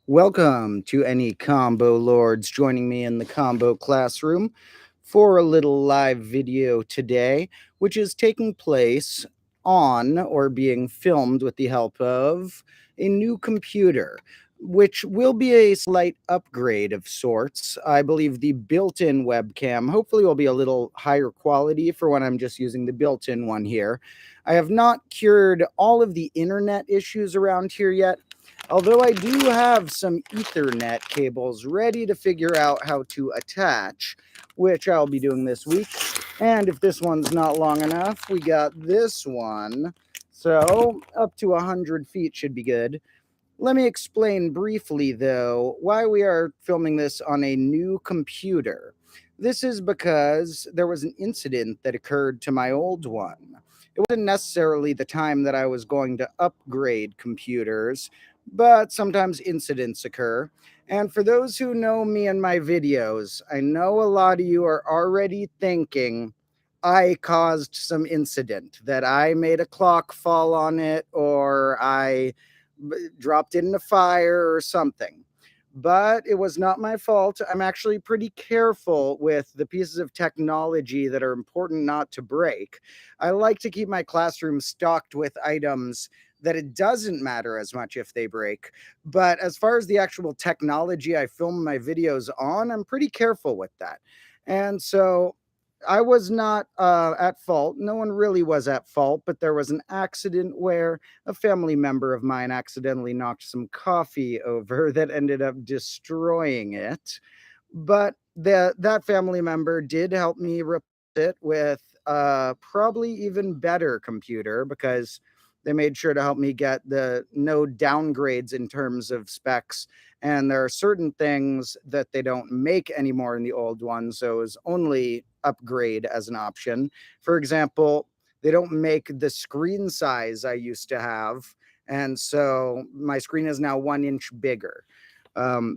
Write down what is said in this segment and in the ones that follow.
Welcome to any combo lords joining me in the combo classroom for a little live video today, which is taking place on or being filmed with the help of a new computer, which will be a slight upgrade of sorts. I believe the built-in webcam hopefully will be a little higher quality for when I'm just using the built-in one here. I have not cured all of the internet issues around here yet, although I do have some Ethernet cables ready to figure out how to attach, which I'll be doing this week. And if this one's not long enough, we got this one. So up to 100 feet should be good. Let me explain briefly, though, why we are filming this on a new computer. This is because there was an incident that occurred to my old one. It wasn't necessarily the time that I was going to upgrade computers, but sometimes incidents occur. And for those who know me and my videos, I know a lot of you are already thinking I caused some incident, that I made a clock fall on it, or I dropped it in a fire or something. But it was not my fault. I'm actually pretty careful with the pieces of technology that are important not to break. I like to keep my classroom stocked with items that it doesn't matter as much if they break. But as far as the actual technology I film my videos on, I'm pretty careful with that. And so I was not at fault. No one really was at fault, but there was an accident where a family member of mine accidentally knocked some coffee over that ended up destroying it. But that family member did help me replace it with a probably even better computer, because they made sure to help me get the no downgrades in terms of specs. And there are certain things that they don't make anymore in the old one, so it was only upgrade as an option. For example, they don't make the screen size I used to have, and so my screen is now 1 inch bigger.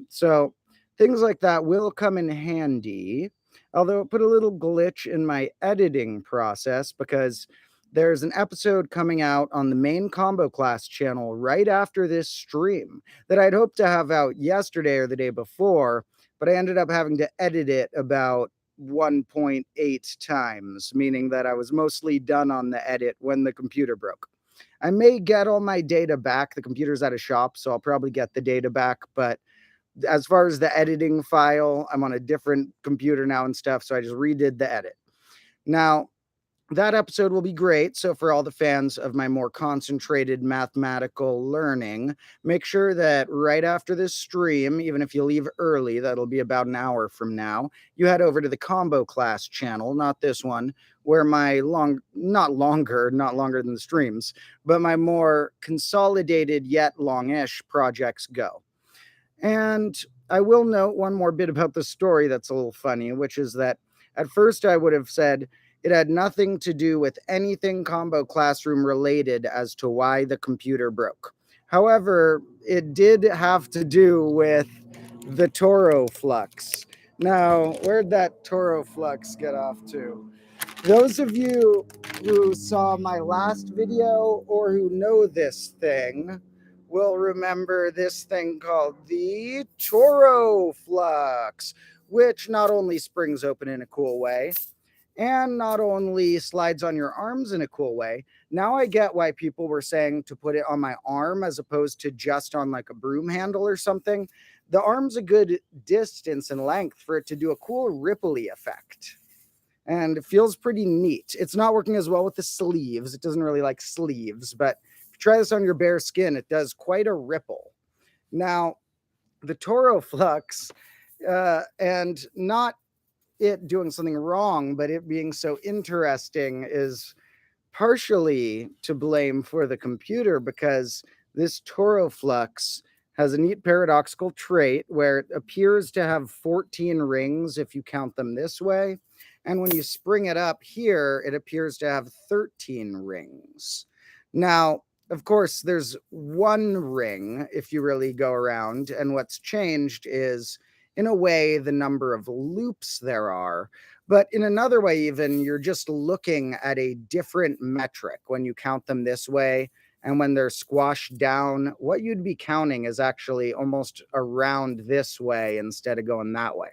So things like that will come in handy, although it put a little glitch in my editing process, because there's an episode coming out on the main combo class channel right after this stream that I'd hoped to have out yesterday or the day before, but I ended up having to edit it about 1.8 times, meaning that I was mostly done on the edit when the computer broke. I may get all my data back. The computer's at a shop, so I'll probably get the data back. But as far as the editing file, I'm on a different computer now and stuff, so I just redid the edit. Now, that episode will be great. So, for all the fans of my more concentrated mathematical learning, make sure that right after this stream, even if you leave early, that'll be about an hour from now, you head over to the combo class channel, not this one, where my not longer than the streams, but my more consolidated yet longish projects go. And I will note one more bit about the story that's a little funny, which is that at first I would have said it had nothing to do with anything combo classroom related as to why the computer broke. However, it did have to do with the Toro flux. Now, where'd that Toro flux get off to? Those of you who saw my last video or who know this thing will remember this thing called the Toro flux, which not only springs open in a cool way, and not only slides on your arms in a cool way. Now I get why people were saying to put it on my arm as opposed to just on like a broom handle or something. The arm's a good distance and length for it to do a cool ripply effect. And it feels pretty neat. It's not working as well with the sleeves. It doesn't really like sleeves, but if you try this on your bare skin, it does quite a ripple. Now, the Toro flux, and not it doing something wrong, but it being so interesting, is partially to blame for the computer, because this Toro flux has a neat paradoxical trait where it appears to have 14 rings if you count them this way. And when you spring it up here, it appears to have 13 rings. Now, of course, there's one ring if you really go around, and what's changed is, in a way, the number of loops there are. But in another way, even, you're just looking at a different metric when you count them this way And when they're squashed down, what you'd be counting is actually almost around this way instead of going that way.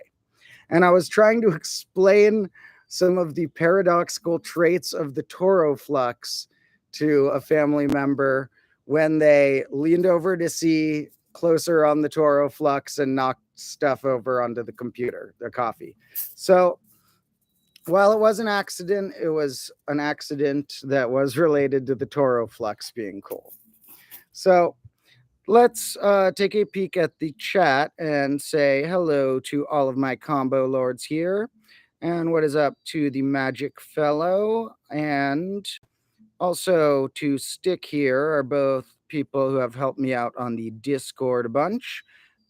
And I was trying to explain some of the paradoxical traits of the Toro flux to a family member when they leaned over to see closer on the Toro flux and knocked stuff over onto the computer, their coffee. So while it was an accident, it was an accident that was related to the Toro flux being cool. So let's take a peek at the chat and say hello to all of my combo lords here. And what is up to the Magic Fellow and also to Stick here are both people who have helped me out on the Discord a bunch.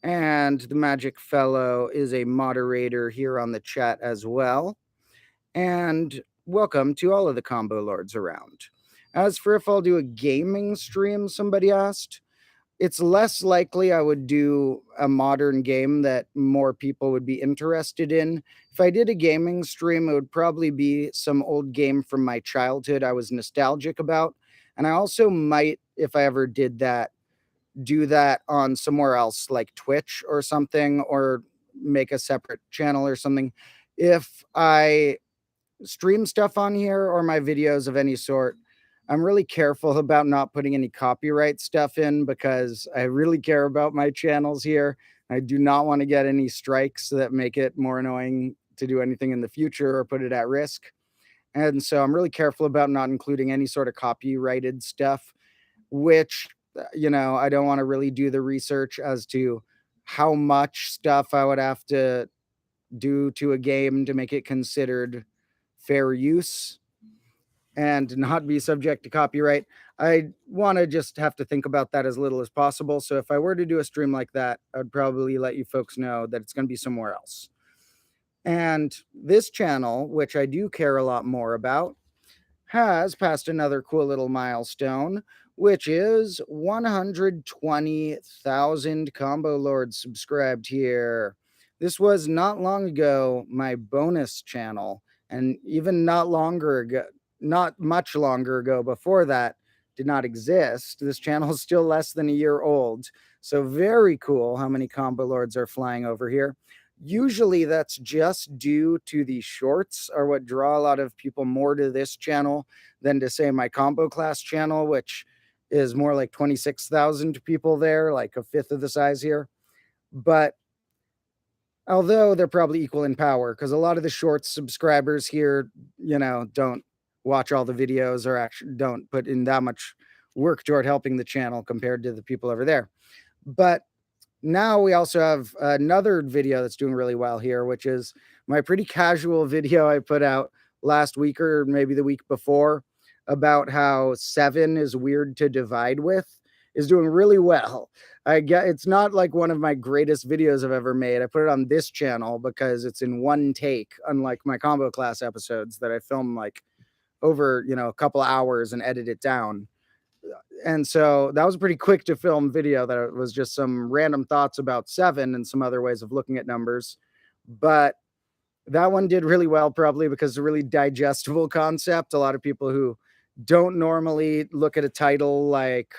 And the Magic Fellow is a moderator here on the chat as well. And welcome to all of the combo lords around. As for if I'll do a gaming stream, somebody asked, it's less likely I would do a modern game that more people would be interested in. If I did a gaming stream, it would probably be some old game from my childhood I was nostalgic about. And I also might, if I ever did that, do that on somewhere else like Twitch or something, or make a separate channel or something. If I stream stuff on here or my videos of any sort, I'm really careful about not putting any copyright stuff in because I really care about my channels here. I do not want to get any strikes that make it more annoying to do anything in the future or put it at risk. And so I'm really careful about not including any sort of copyrighted stuff, which, I don't want to really do the research as to how much stuff I would have to do to a game to make it considered fair use and not be subject to copyright. I want to just have to think about that as little as possible. So if I were to do a stream like that, I'd probably let you folks know that it's going to be somewhere else. And this channel, which I do care a lot more about, has passed another cool little milestone, which is 120,000 combo lords subscribed here. This was not long ago my bonus channel, and even not much longer ago before that did not exist. This channel is still less than a year old. So very cool how many combo lords are flying over here. Usually that's just due to the shorts are what draw a lot of people more to this channel than to say my combo class channel, which is more like 26,000 people there, like a fifth of the size here. But although they're probably equal in power, because a lot of the shorts subscribers here, don't watch all the videos or actually don't put in that much work toward helping the channel compared to the people over there. But now we also have another video that's doing really well here, which is my pretty casual video I put out last week or maybe the week before about how 7 is weird to divide with, is doing really well. It's not like one of my greatest videos I've ever made. I put it on this channel because it's in one take, unlike my combo class episodes that I film like over, a couple hours and edit it down. And so that was a pretty quick to film video that was just some random thoughts about 7 and some other ways of looking at numbers. But that one did really well, probably because it's a really digestible concept. A lot of people who don't normally look at a title like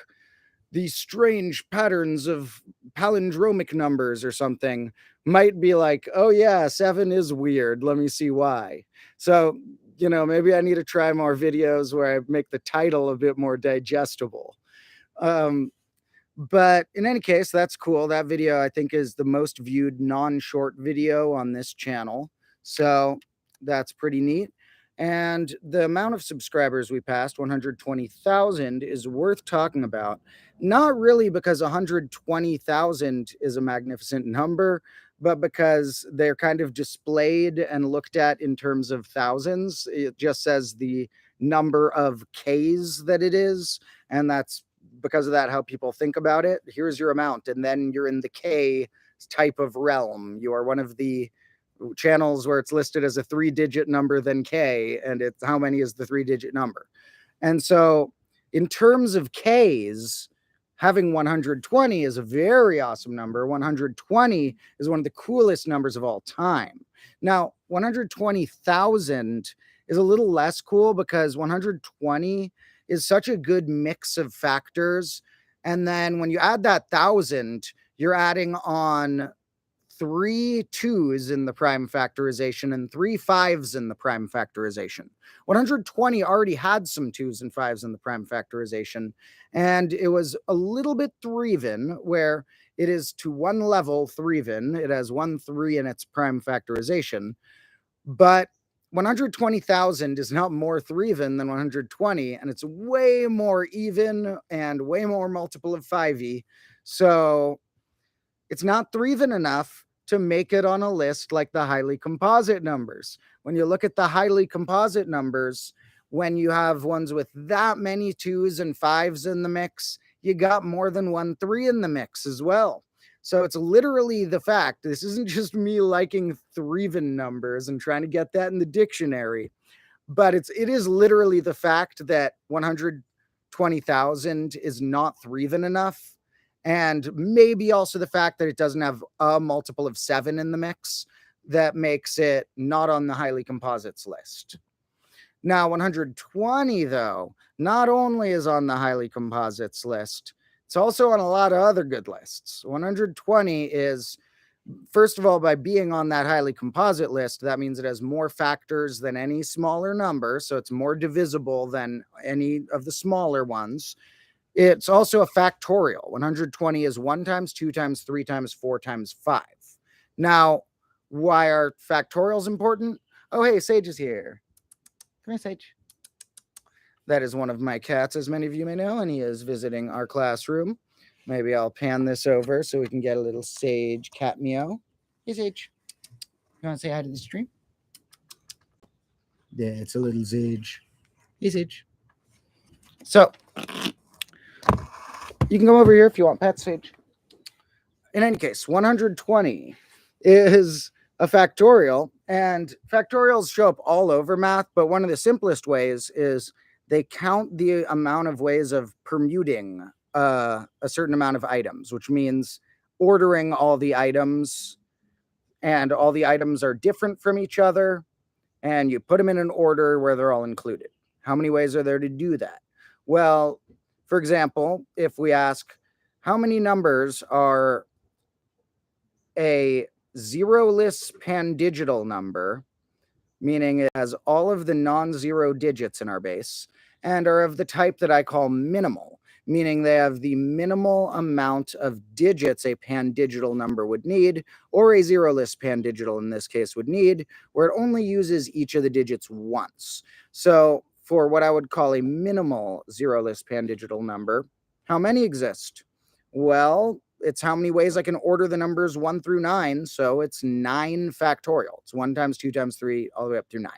these strange patterns of palindromic numbers or something might be like, oh yeah, 7 is weird. Let me see why. So, maybe I need to try more videos where I make the title a bit more digestible. But in any case, that's cool. That video, I think, is the most viewed non-short video on this channel. So that's pretty neat. And the amount of subscribers we passed, 120,000, is worth talking about. Not really because 120,000 is a magnificent number, but because they're kind of displayed and looked at in terms of thousands. It just says the number of Ks that it is, and that's because of that how people think about it. Here's your amount, and then you're in the K type of realm. You are one of the channels where it's listed as a 3-digit number, then K, and it's how many is the 3-digit number. And so in terms of Ks, having 120 is a very awesome number. 120 is one of the coolest numbers of all time. Now, 120,000 is a little less cool because 120 is such a good mix of factors. And then when you add that 1,000, you're adding on 3 2s in the prime factorization and 3 5s in the prime factorization. 120 already had some 2s and 5s in the prime factorization, and it was a little bit threeven, where it is to one level threeven. It has 1 3 in its prime factorization, but 120,000 is not more threeven than 120, and it's way more even and way more multiple of 5e. So it's not threeven enough to make it on a list like the highly composite numbers. When you look at the highly composite numbers, when you have ones with that many 2s and 5s in the mix, you got more than 1 3 in the mix as well. So it's literally the fact, this isn't just me liking threeven numbers and trying to get that in the dictionary, but it is literally the fact that 120,000 is not threeven enough. And maybe also the fact that it doesn't have a multiple of 7 in the mix that makes it not on the highly composites list. Now, 120, though, not only is on the highly composites list, it's also on a lot of other good lists. 120 is, first of all, by being on that highly composite list, that means it has more factors than any smaller number, so it's more divisible than any of the smaller ones. It's also a factorial. 120 is 1 times, 2 times, 3 times, 4 times 5. Now, why are factorials important? Oh, hey, Sage is here. Come here, Sage. That is one of my cats, as many of you may know, and he is visiting our classroom. Maybe I'll pan this over so we can get a little Sage cat meow. Hey, Sage. You want to say hi to the stream? Yeah, it's a little Sage. Hey, Sage. So, you can come over here if you want pets, Sage. In any case, 120 is a factorial, and factorials show up all over math, but one of the simplest ways is they count the amount of ways of permuting a certain amount of items, which means ordering all the items, and all the items are different from each other, and you put them in an order where they're all included. How many ways are there to do that? Well, for example, if we ask how many numbers are a zero-less pandigital number, meaning it has all of the non-zero digits in our base, and are of the type that I call minimal, meaning they have the minimal amount of digits a pandigital number would need, or a zero-less pandigital in this case would need, where it only uses each of the digits once. So for what I would call a minimal zero-less pandigital number, how many exist? Well, it's how many ways I can order the numbers 1 through 9. So it's 9 factorial. It's 1 times 2 times 3 all the way up through 9.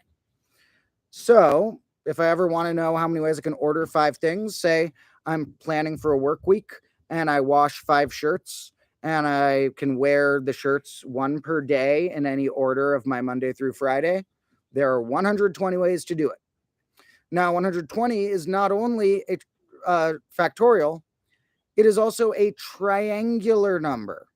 So if I ever want to know how many ways I can order 5 things, say I'm planning for a work week and I wash 5 shirts and I can wear the shirts 1 per day in any order of my Monday through Friday, there are 120 ways to do it. Now, 120 is not only a factorial, it is also a triangular number.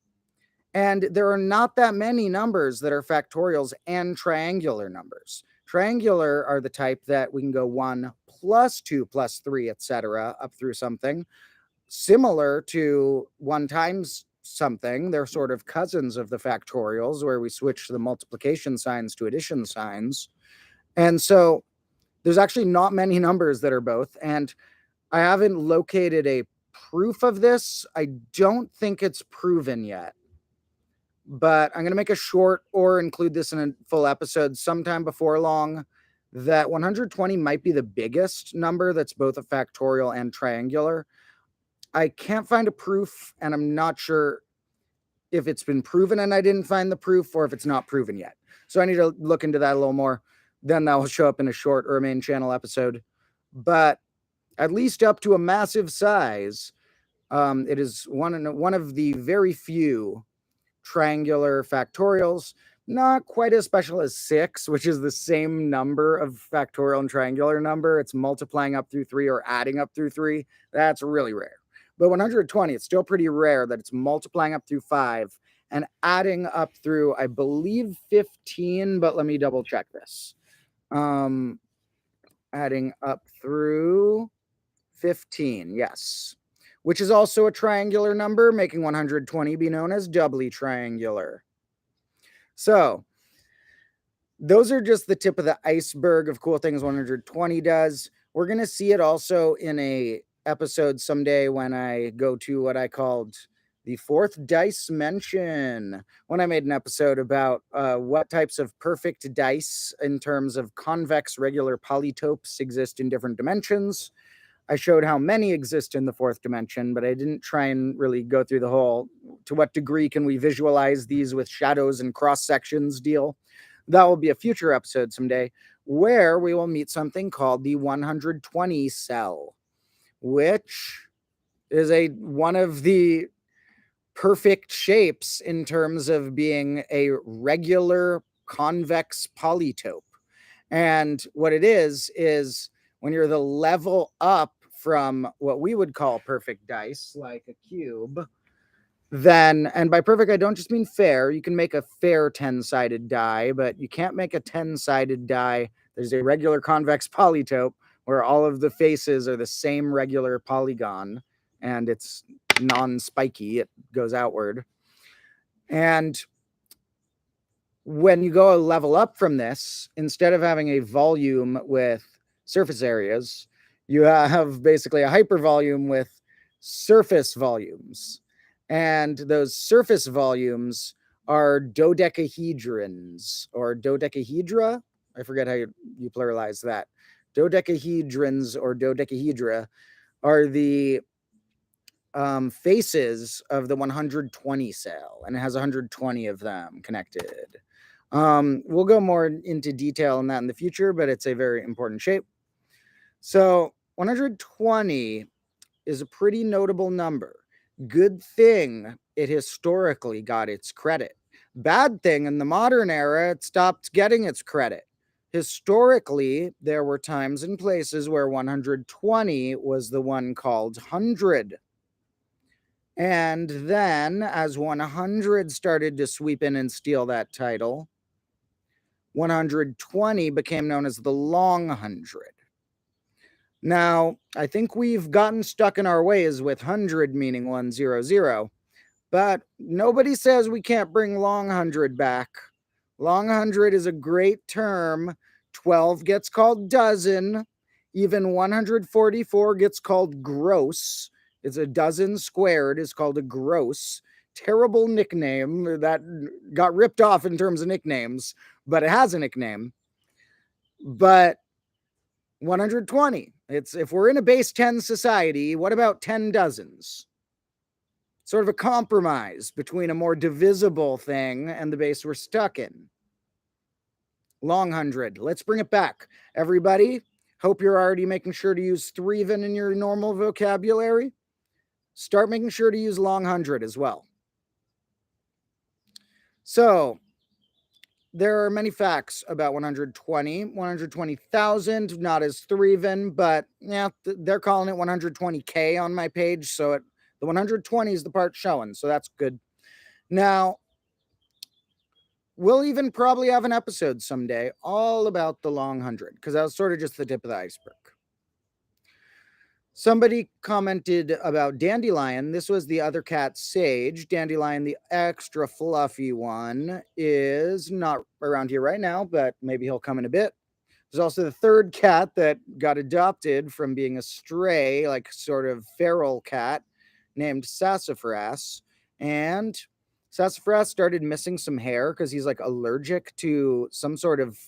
And there are not that many numbers that are factorials and triangular numbers. Triangular are the type that we can go 1 plus 2 plus 3, etc., up through something. Similar to 1 times something, they're sort of cousins of the factorials, where we switch the multiplication signs to addition signs. And so there's actually not many numbers that are both. And I haven't located a proof of this. I don't think it's proven yet, but I'm going to make a short or include this in a full episode sometime before long, that 120 might be the biggest number that's both a factorial and triangular. I can't find a proof, and I'm not sure if it's been proven and I didn't find the proof, or if it's not proven yet. So I need to look into that a little more. Then that will show up in a short or a main channel episode. But at least up to a massive size, it is one of the very few triangular factorials, not quite as special as 6, which is the same number of factorial and triangular number. It's multiplying up through 3 or adding up through 3. That's really rare. But 120, it's still pretty rare that it's multiplying up through 5 and adding up through, I believe, 15, but let me double check this. Adding up through 15, yes. Which is also a triangular number, making 120 be known as doubly triangular. So, those are just the tip of the iceberg of cool things 120 does. We're going to see it also in a episode someday when I go to what I called the fourth dice mention, when I made an episode about what types of perfect dice in terms of convex regular polytopes exist in different dimensions. I showed how many exist in the fourth dimension, but I didn't try and really go through the whole, to what degree can we visualize these with shadows and cross sections deal. That will be a future episode someday, where we will meet something called the 120 cell, which is one of the perfect shapes in terms of being a regular convex polytope. And what it is when you're the level up from what we would call perfect dice, like a cube, then, and by perfect, I don't just mean fair. You can make a fair 10-sided die, but you can't make a 10-sided die. There's a regular convex polytope where all of the faces are the same regular polygon, and it's non-spiky. It goes outward. And when you go a level up from this, instead of having a volume with surface areas, you have basically a hypervolume with surface volumes. And those surface volumes are dodecahedrons or dodecahedra. I forget how you pluralize that. Dodecahedrons or dodecahedra are the faces of the 120 cell, and it has 120 of them connected. We'll go more into detail on that in the future, but it's a very important shape. So 120 is a pretty notable number. Good thing it historically got its credit. Bad thing, in the modern era, it stopped getting its credit. Historically, there were times and places where 120 was the one called 100. And then, as 100 started to sweep in and steal that title, 120 became known as the long 100. Now, I think we've gotten stuck in our ways with 100 meaning 100, but nobody says we can't bring long 100 back. Long 100 is a great term. 12 gets called dozen. Even 144 gets called gross. It's a dozen squared is called a gross. Terrible nickname that got ripped off in terms of nicknames, but it has a nickname. But 120, it's, if we're in a base 10 society, what about 10 dozens? Sort of a compromise between a more divisible thing and the base we're stuck in. Long 100, let's bring it back. Everybody, hope you're already making sure to use threeven in your normal vocabulary. Start making sure to use long 100 as well. So, there are many facts about 120. 120,000, not as threeven, but yeah, they're calling it 120K on my page. So the 120 is the part showing. So that's good. Now, we'll even probably have an episode someday all about the long 100, because that was sort of just the tip of the iceberg. Somebody commented about Dandelion. This was the other cat, Sage. Dandelion, the extra fluffy one, is not around here right now, but maybe he'll come in a bit. There's also the third cat that got adopted from being a stray, like sort of feral cat, named Sassafras. And Sassafras started missing some hair because he's like allergic to some sort of,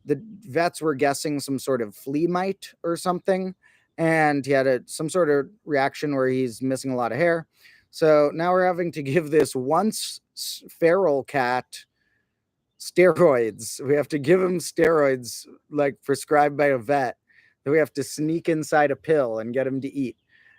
the vets were guessing some sort of flea mite or something. And he had some sort of reaction where he's missing a lot of hair. So now we're having to give this once feral cat steroids. We have to give him steroids like prescribed by a vet that we have to sneak inside a pill and get him to eat.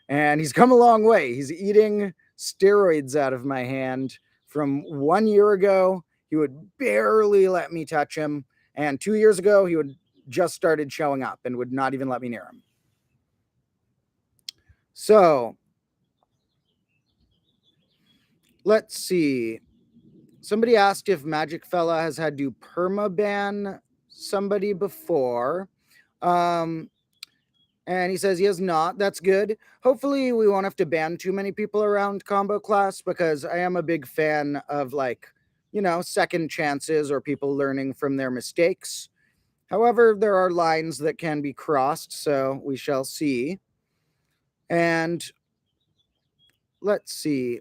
And he's come a long way. He's eating steroids out of my hand. From 1 year ago, he would barely let me touch him. And 2 years ago, he would just started showing up and would not even let me near him. So, let's see. Somebody asked if Magic Fella has had to permaban somebody before. And And he says he has not. That's good. Hopefully, we won't have to ban too many people around combo class because I am a big fan of, like, second chances or people learning from their mistakes. However, there are lines that can be crossed, so we shall see. And let's see.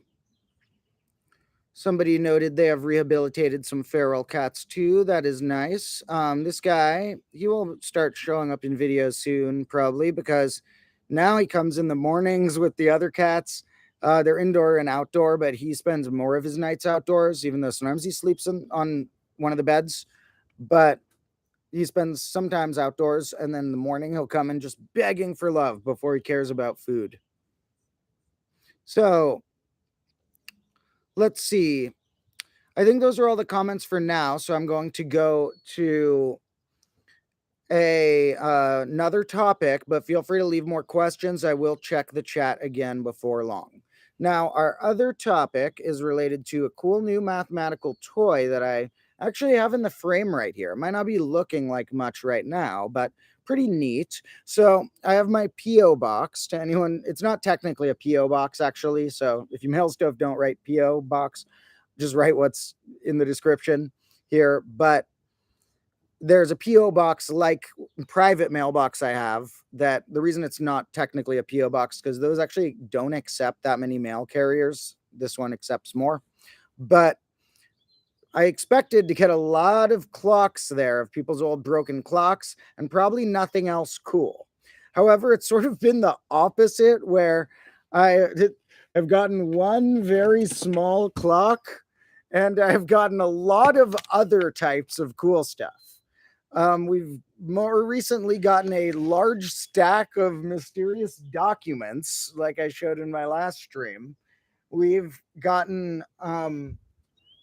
Somebody noted they have rehabilitated some feral cats too. That is nice. This guy, he will start showing up in videos soon, probably, because now he comes in the mornings with the other cats. They're indoor and outdoor, but he spends more of his nights outdoors, even though sometimes he sleeps on one of the beds. But he spends sometimes outdoors, and then in the morning he'll come in just begging for love before he cares about food. So let's see. I think those are all the comments for now. So I'm going to go to another topic, but feel free to leave more questions. I will check the chat again before long. Now, our other topic is related to a cool new mathematical toy that I actually have in the frame right here. It might not be looking like much right now, but pretty neat. So I have my P.O. box. To anyone, it's not technically a P.O. box, actually. So if you mail stuff, don't write P.O. box. Just write what's in the description here. But there's a P.O. box like private mailbox I have, that the reason it's not technically a P.O. box because those actually don't accept that many mail carriers. This one accepts more. But I expected to get a lot of clocks there, of people's old broken clocks, and probably nothing else cool. However, it's sort of been the opposite, where I have gotten one very small clock, and I've gotten a lot of other types of cool stuff. We've more recently gotten a large stack of mysterious documents, like I showed in my last stream. We've gotten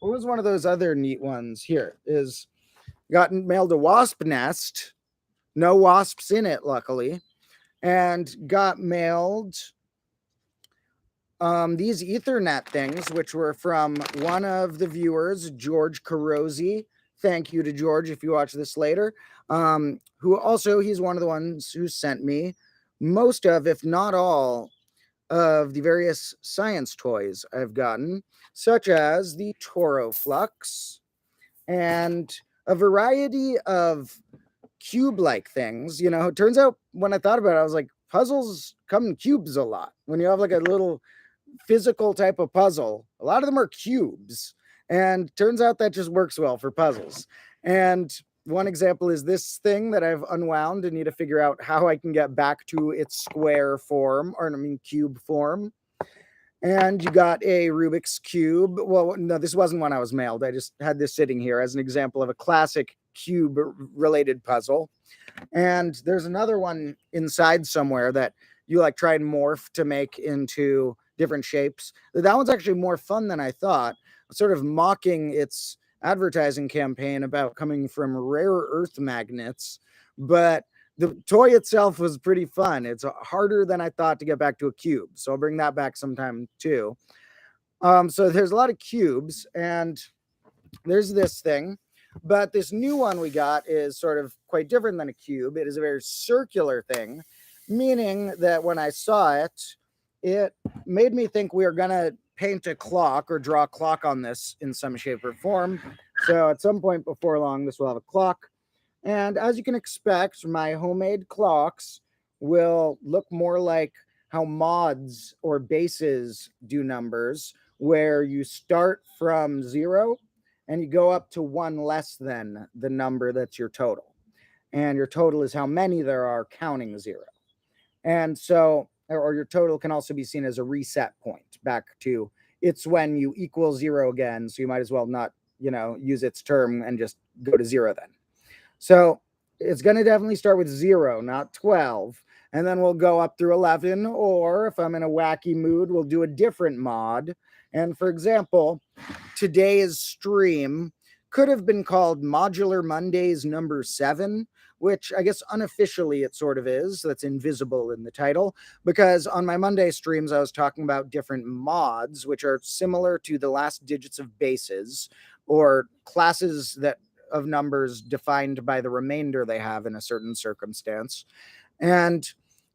what was one of those other neat ones? Here is gotten mailed a wasp nest, no wasps in it, luckily, and got mailed these Ethernet things, which were from one of the viewers, George Carosi. Thank you to George if you watch this later. Who also, he's one of the ones who sent me most of, if not all, of the various science toys I've gotten, such as the Toro Flux and a variety of cube-like things. It turns out when I thought about it, I was like, puzzles come in cubes a lot. When you have like a little physical type of puzzle, a lot of them are cubes, and turns out that just works well for puzzles. And one example is this thing that I've unwound and need to figure out how I can get back to its square form, or I mean cube form. And you got a Rubik's Cube. Well, no, this wasn't one I was mailed. I just had this sitting here as an example of a classic cube related puzzle. And there's another one inside somewhere that you like try and morph to make into different shapes. That one's actually more fun than I thought, sort of mocking its advertising campaign about coming from rare earth magnets. But the toy itself was pretty fun. It's harder than I thought to get back to a cube. So I'll bring that back sometime too. So there's a lot of cubes, and there's this thing. But this new one we got is sort of quite different than a cube. It is a very circular thing, meaning that when I saw it, it made me think we are going to paint a clock or draw a clock on this in some shape or form. So at some point before long, this will have a clock. And as you can expect, my homemade clocks will look more like how mods or bases do numbers, where you start from 0 and you go up to 1 less than the number that's your total. And your total is how many there are counting 0. And so, or your total can also be seen as a reset point back to, it's when you equal 0 again. So you might as well not, use its term and just go to 0 then. So it's going to definitely start with 0, not 12. And then we'll go up through 11. Or if I'm in a wacky mood, we'll do a different mod. And for example, today's stream could have been called Modular Mondays number 7, which I guess unofficially it sort of is. That's invisible in the title, because on my Monday streams, I was talking about different mods, which are similar to the last digits of bases, or classes that of numbers defined by the remainder they have in a certain circumstance. And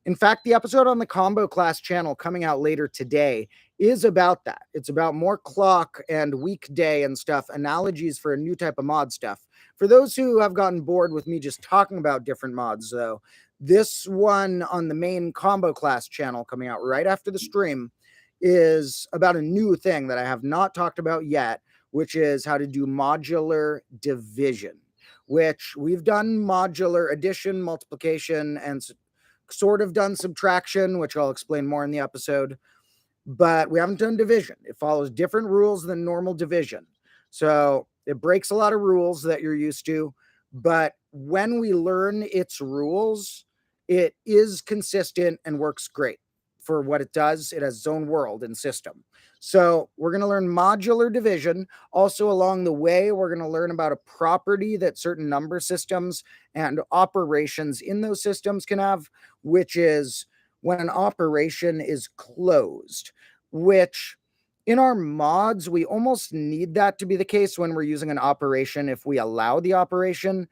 In fact, the episode on the combo class channel coming out later today is about that. It's about more clock and weekday and stuff, analogies for a new type of mod stuff. For those who have gotten bored with me just talking about different mods, though, this one on the main combo class channel coming out right after the stream is about a new thing that I have not talked about yet, which is how to do modular division, which we've done modular addition, multiplication, and sort of done subtraction, which I'll explain more in the episode, but we haven't done division. It follows different rules than normal division. So it breaks a lot of rules that you're used to, but when we learn its rules, it is consistent and works great for what it does. It has its own world and system. So we're going to learn modular division. Also, along the way, we're going to learn about a property that certain number systems and operations in those systems can have, which is when an operation is closed, which in our mods, we almost need that to be the case when we're using an operation if we allow the operation.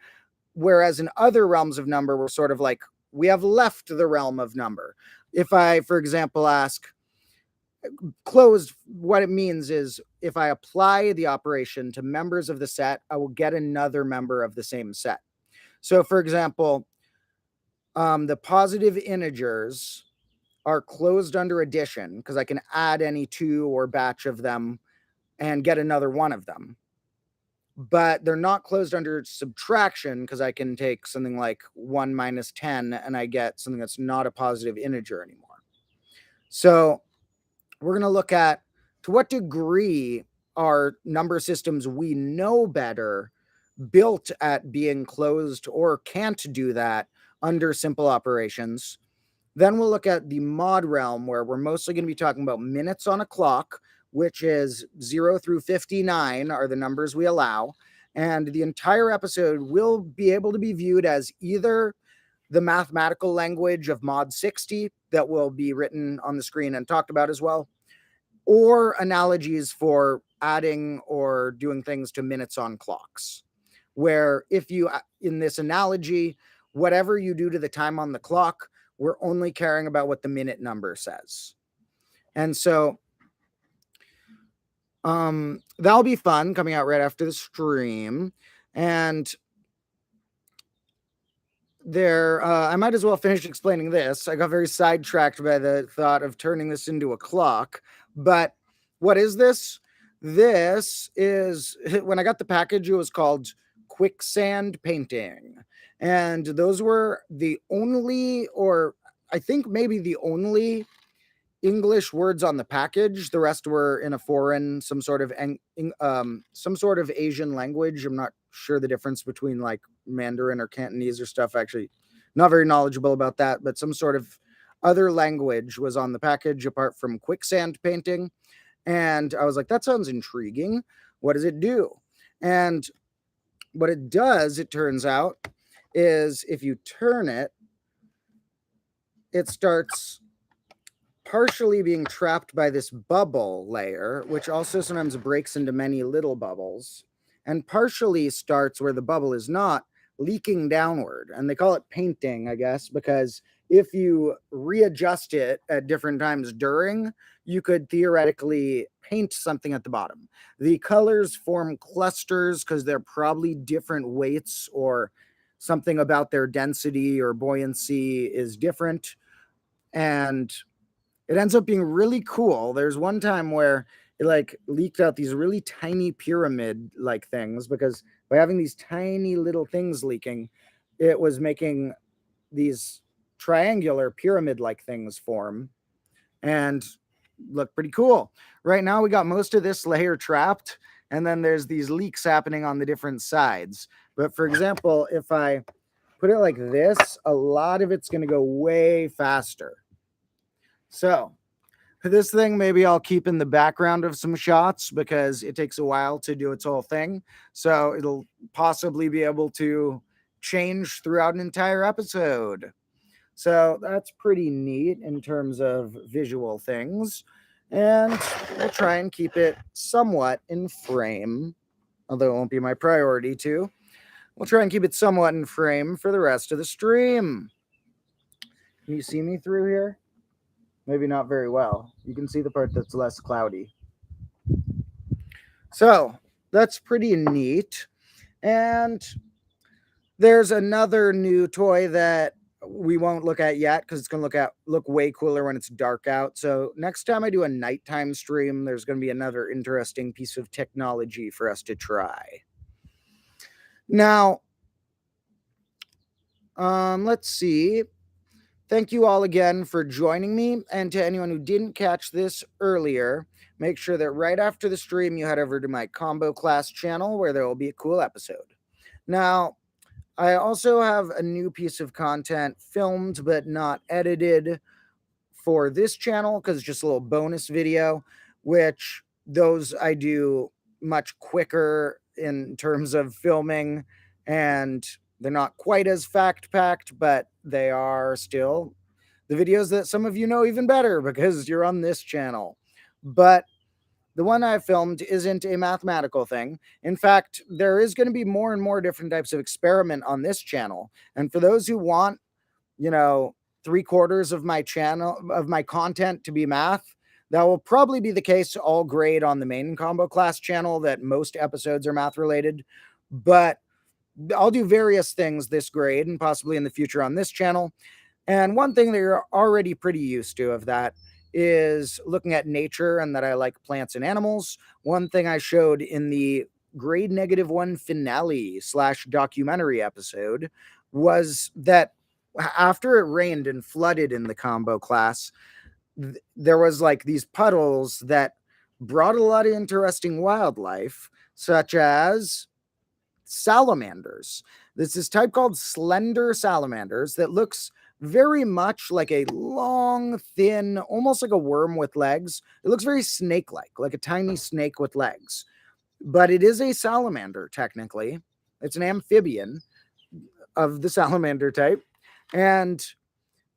Whereas in other realms of number, we're sort of like, we have left the realm of number. If I, for example, ask closed, what it means is if I apply the operation to members of the set, I will get another member of the same set. So, for example, the positive integers are closed under addition because I can add any two or batch of them and get another one of them. But they're not closed under subtraction because I can take something like 1 minus 10 and I get something that's not a positive integer anymore. So we're going to look at to what degree are number systems we know better built at being closed or can't do that under simple operations. Then we'll look at the mod realm, where we're mostly going to be talking about minutes on a clock, which is 0 through 59 are the numbers we allow. And the entire episode will be able to be viewed as either the mathematical language of mod 60 that will be written on the screen and talked about as well, or analogies for adding or doing things to minutes on clocks, where if you, in this analogy, whatever you do to the time on the clock, we're only caring about what the minute number says. And so that'll be fun, coming out right after the stream. And there, I might as well finish explaining this. I got very sidetracked by the thought of turning this into a clock. But what is this? This is, when I got the package, it was called quicksand painting. And those were the only, or I think maybe the only English words on the package. The rest were in a foreign, some sort of Asian language. I'm not sure the difference between like Mandarin or Cantonese or stuff. Actually, not very knowledgeable about that, but some sort of other language was on the package apart from quicksand painting. And I was like, that sounds intriguing. What does it do? And what it does, it turns out, is if you turn it, it starts partially being trapped by this bubble layer, which also sometimes breaks into many little bubbles, and partially starts where the bubble is not, leaking downward. And they call it painting, I guess, because if you readjust it at different times during, you could theoretically paint something at the bottom. The colors form clusters because they're probably different weights, or something about their density or buoyancy is different. And it ends up being really cool. There's one time where it like leaked out these really tiny pyramid like things, because by having these tiny little things leaking, it was making these triangular pyramid like things form and look pretty cool. Right now we got most of this layer trapped, and then there's these leaks happening on the different sides. But for example, if I put it like this, a lot of it's going to go way faster. So this thing, maybe I'll keep in the background of some shots because it takes a while to do its whole thing. So it'll possibly be able to change throughout an entire episode. So that's pretty neat in terms of visual things. And we'll try and keep it somewhat in frame, although it won't be my priority to. We'll try and keep it somewhat in frame for the rest of the stream. Can you see me through here? Maybe not very well. You can see the part that's less cloudy. So that's pretty neat. And there's another new toy that we won't look at yet because it's going to look way cooler when it's dark out. So next time I do a nighttime stream, there's going to be another interesting piece of technology for us to try. Now, let's see. Thank you all again for joining me. And to anyone who didn't catch this earlier, make sure that right after the stream, you head over to my combo class channel where there will be a cool episode. Now, I also have a new piece of content filmed but not edited for this channel because it's just a little bonus video, which those I do much quicker in terms of filming, and they're not quite as fact-packed, but they are still the videos that some of you know even better because you're on this channel. But the one I filmed isn't a mathematical thing. In fact, there is going to be more and more different types of experiment on this channel. And for those who want, 3/4 of my channel, of my content to be math, that will probably be the case all grade on the main combo class channel, that most episodes are math related. But I'll do various things this grade and possibly in the future on this channel. And one thing that you're already pretty used to of that is looking at nature and that I like plants and animals. One thing I showed in the grade -1 finale / documentary episode was that after it rained and flooded in the combo class, there was like these puddles that brought a lot of interesting wildlife, such as salamanders. There's this type called slender salamanders that looks very much like a long, thin, almost like a worm with legs. It looks very snake-like, like a tiny snake with legs. But it is a salamander, technically. It's an amphibian of the salamander type. And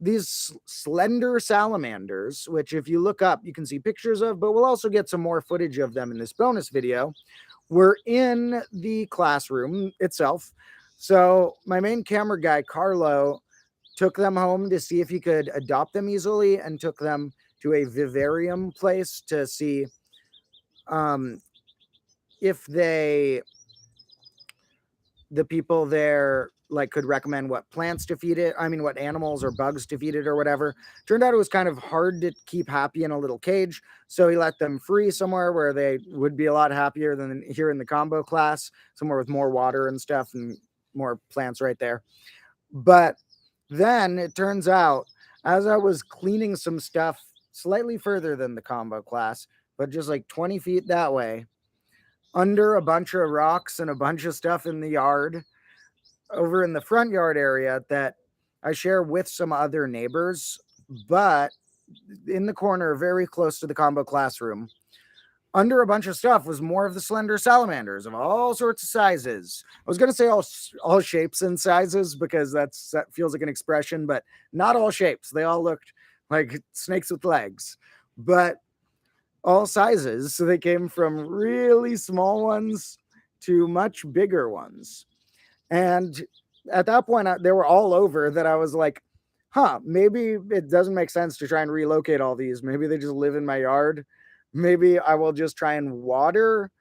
these slender salamanders, which if you look up, you can see pictures of, but we'll also get some more footage of them in this bonus video, were in the classroom itself. So my main camera guy, Carlo, took them home to see if he could adopt them easily and took them to a vivarium place to see if the people there like could recommend what plants to feed it. I mean, what animals or bugs to feed it or whatever. Turned out it was kind of hard to keep happy in a little cage. So he let them free somewhere where they would be a lot happier than here in the combo class, somewhere with more water and stuff and more plants right there. But then it turns out, as I was cleaning some stuff slightly further than the combo class, but just like 20 feet that way, under a bunch of rocks and a bunch of stuff in the yard, over in the front yard area that I share with some other neighbors, but in the corner, very close to the combo classroom, under a bunch of stuff was more of the slender salamanders of all sorts of sizes. I was going to say all shapes and sizes because that feels like an expression, but not all shapes. They all looked like snakes with legs, but all sizes. So they came from really small ones to much bigger ones. And at that point, they were all over that I was like, maybe it doesn't make sense to try and relocate all these. Maybe they just live in my yard. Maybe I will just try and water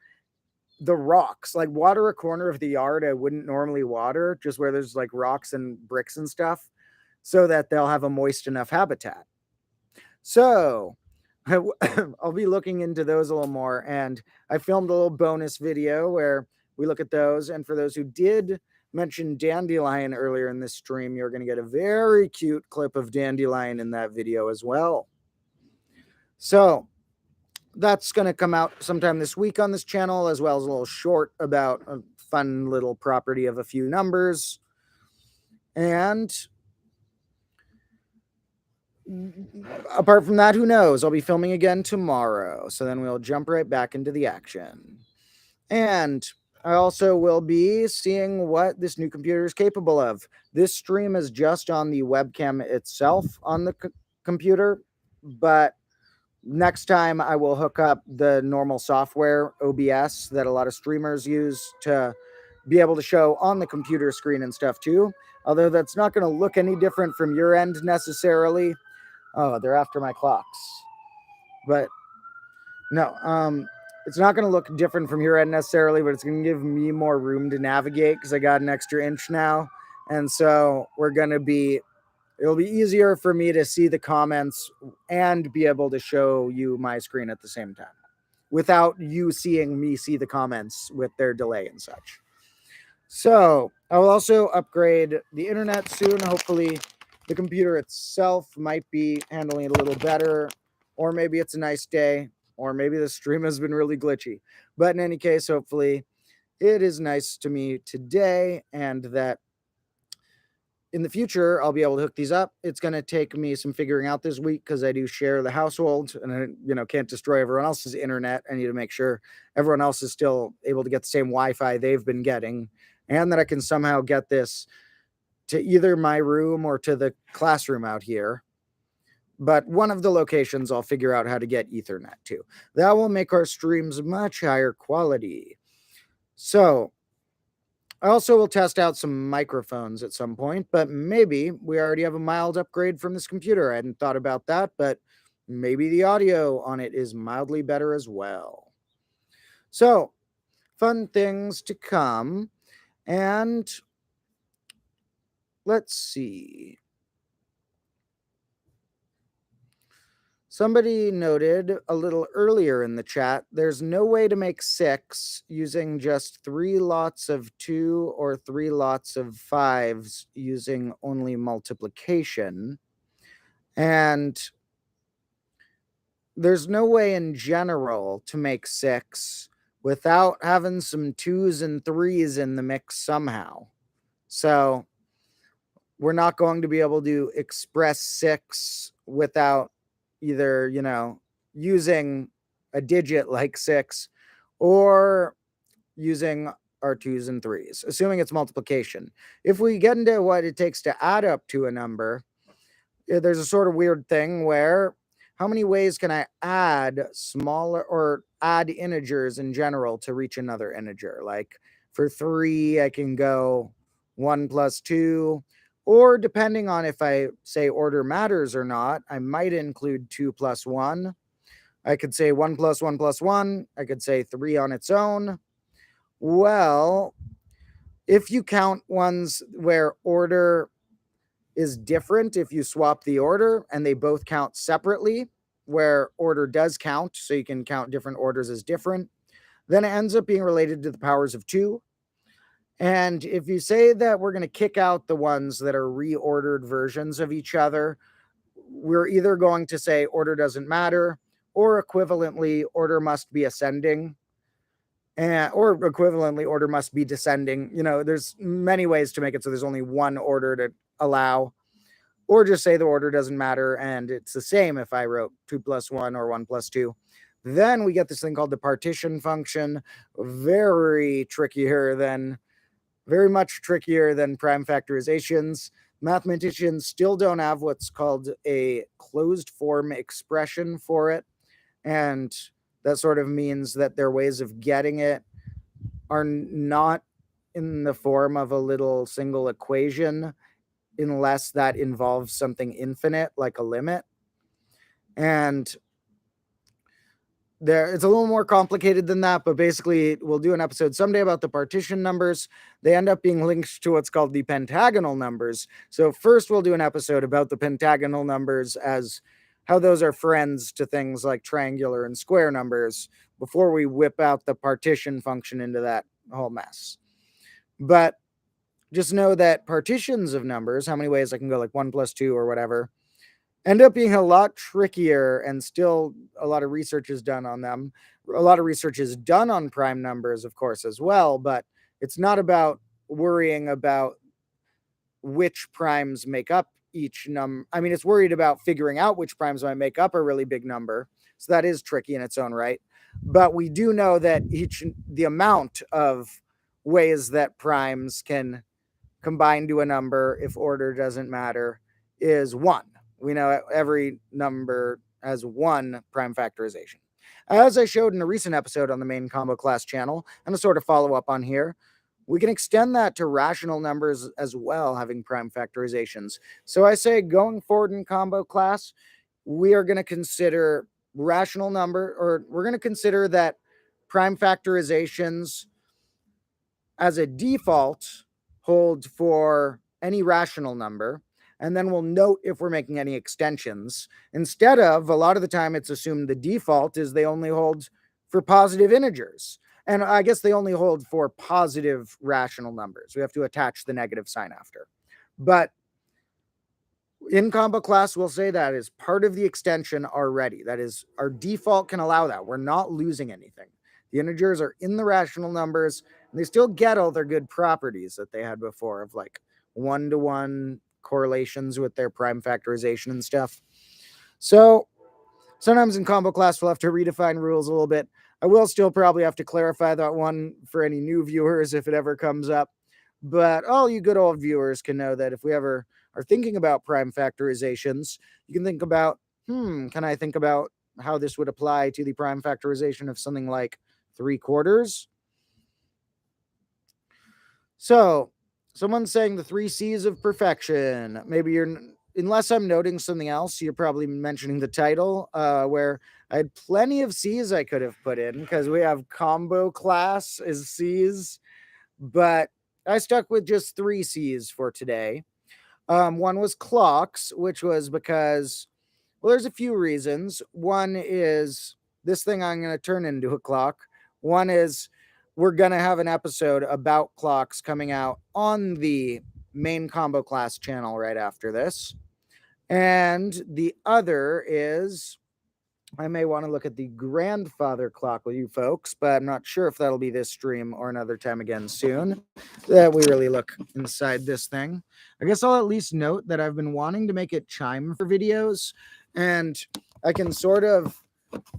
the rocks, like water a corner of the yard I wouldn't normally water, just where there's like rocks and bricks and stuff, so that they'll have a moist enough habitat. So I'll be looking into those a little more. And I filmed a little bonus video where we look at those. And for those who did mention dandelion earlier in this stream, you're going to get a very cute clip of dandelion in that video as well. So that's going to come out sometime this week on this channel, as well as a little short about a fun little property of a few numbers. And apart from that, who knows? I'll be filming again tomorrow. So then we'll jump right back into the action. And I also will be seeing what this new computer is capable of. This stream is just on the webcam itself on the computer, but next time I will hook up the normal software, OBS, that a lot of streamers use to be able to show on the computer screen and stuff too. Although that's not going to look any different from your end necessarily. Oh, they're after my clocks. But no, it's not going to look different from your end necessarily, but it's going to give me more room to navigate because I got an extra inch now. And so it'll be easier for me to see the comments and be able to show you my screen at the same time without you seeing me see the comments with their delay and such. So I will also upgrade the internet soon. Hopefully the computer itself might be handling it a little better, or maybe it's a nice day, or maybe the stream has been really glitchy. But in any case, hopefully it is nice to me today, and that in the future, I'll be able to hook these up. It's going to take me some figuring out this week because I do share the household, and I, can't destroy everyone else's internet. I need to make sure everyone else is still able to get the same Wi-Fi they've been getting, and that I can somehow get this to either my room or to the classroom out here. But one of the locations I'll figure out how to get Ethernet to. That will make our streams much higher quality. So I also will test out some microphones at some point, but maybe we already have a mild upgrade from this computer. I hadn't thought about that, but maybe the audio on it is mildly better as well. So, fun things to come. And let's see. Somebody noted a little earlier in the chat, there's no way to make 6 using just 3 lots of 2 or 3 lots of 5s using only multiplication. And there's no way in general to make 6 without having some 2s and 3s in the mix somehow. So we're not going to be able to express 6 without either, using a digit like 6 or using our 2s and 3s, assuming it's multiplication. If we get into what it takes to add up to a number, there's a sort of weird thing where how many ways can I add smaller or add integers in general to reach another integer? Like for 3, I can go 1 plus 2. Or depending on if I say order matters or not, I might include 2 plus 1. I could say 1 plus 1 plus 1. I could say 3 on its own. Well, if you count ones where order is different, if you swap the order and they both count separately, where order does count, so you can count different orders as different, then it ends up being related to the powers of 2. And if you say that we're going to kick out the ones that are reordered versions of each other, we're either going to say order doesn't matter, or equivalently, order must be ascending, or equivalently, order must be descending. There's many ways to make it so there's only one order to allow, or just say the order doesn't matter, and it's the same if I wrote 2 plus 1 or 1 plus 2. Then we get this thing called the partition function, very much trickier than prime factorizations. Mathematicians still don't have what's called a closed form expression for it. And that sort of means that their ways of getting it are not in the form of a little single equation, unless that involves something infinite, like a limit. And it's a little more complicated than that, but basically we'll do an episode someday about the partition numbers. They end up being linked to what's called the pentagonal numbers. So first we'll do an episode about the pentagonal numbers as how those are friends to things like triangular and square numbers before we whip out the partition function into that whole mess. But just know that partitions of numbers, how many ways I can go, like 1 plus 2 or whatever, end up being a lot trickier, and still a lot of research is done on them. A lot of research is done on prime numbers, of course, as well, but it's not about worrying about which primes make up each number. I mean, it's worried about figuring out which primes might make up a really big number. So that is tricky in its own right. But we do know that the amount of ways that primes can combine to a number, if order doesn't matter, is 1. We know every number has 1 prime factorization. As I showed in a recent episode on the main combo class channel, and a sort of follow-up on here, we can extend that to rational numbers as well, having prime factorizations. So I say going forward in combo class, we are going to consider rational number, or we're going to consider that prime factorizations as a default hold for any rational number. And then we'll note if we're making any extensions. Instead of, a lot of the time it's assumed the default is they only hold for positive integers. And I guess they only hold for positive rational numbers. We have to attach the negative sign after. But in combo class, we'll say that is part of the extension already. That is, our default can allow that. We're not losing anything. The integers are in the rational numbers, and they still get all their good properties that they had before of like one-to-one correlations with their prime factorization and stuff. So sometimes in combo class, we'll have to redefine rules a little bit. I will still probably have to clarify that one for any new viewers if it ever comes up. But all you good old viewers can know that if we ever are thinking about prime factorizations, you can think about, can I think about how this would apply to the prime factorization of something like 3/4? So someone's saying the 3 C's of perfection. Maybe you're, unless I'm noting something else, you're probably mentioning the title, where I had plenty of C's I could have put in because we have combo class as C's, but I stuck with just 3 C's for today. One was clocks, which was because, well, there's a few reasons. One is this thing I'm going to turn into a clock. One is we're going to have an episode about clocks coming out on the main combo class channel right after this. And the other is I may want to look at the grandfather clock with you folks, but I'm not sure if that'll be this stream or another time again soon that we really look inside this thing. I guess I'll at least note that I've been wanting to make it chime for videos, and I can sort of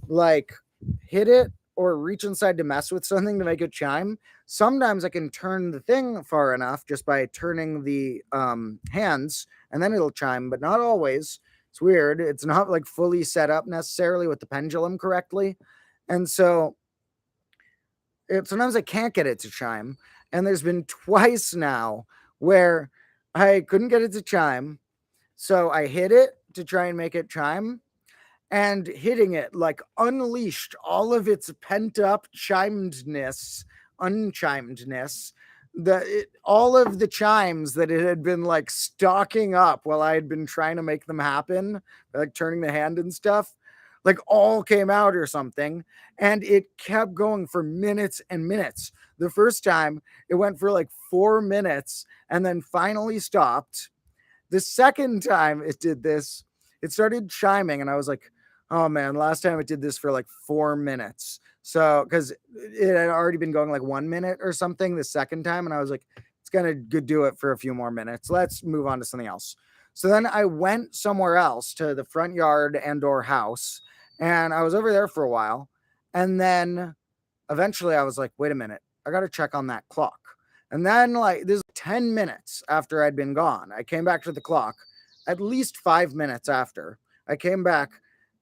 like hit it or reach inside to mess with something to make it chime. Sometimes I can turn the thing far enough just by turning the hands, and then it'll chime, but not always. It's weird. It's not like fully set up necessarily with the pendulum correctly. And so sometimes I can't get it to chime. And there's been twice now where I couldn't get it to chime. So I hit it to try and make it chime. And hitting it like unleashed all of its pent up unchimedness, all of the chimes that it had been like stocking up while I had been trying to make them happen, like turning the hand and stuff, like all came out or something. And it kept going for minutes and minutes. The first time it went for like 4 minutes and then finally stopped. The second time it did this, it started chiming, and I was like, oh man, last time it did this for like 4 minutes. So, because it had already been going like 1 minute or something the second time. And I was like, it's going to do it for a few more minutes. Let's move on to something else. So then I went somewhere else to the front yard and or house. And I was over there for a while. And then eventually I was like, wait a minute, I got to check on that clock. And then like this 10 minutes after I'd been gone, I came back to the clock. At least 5 minutes after I came back,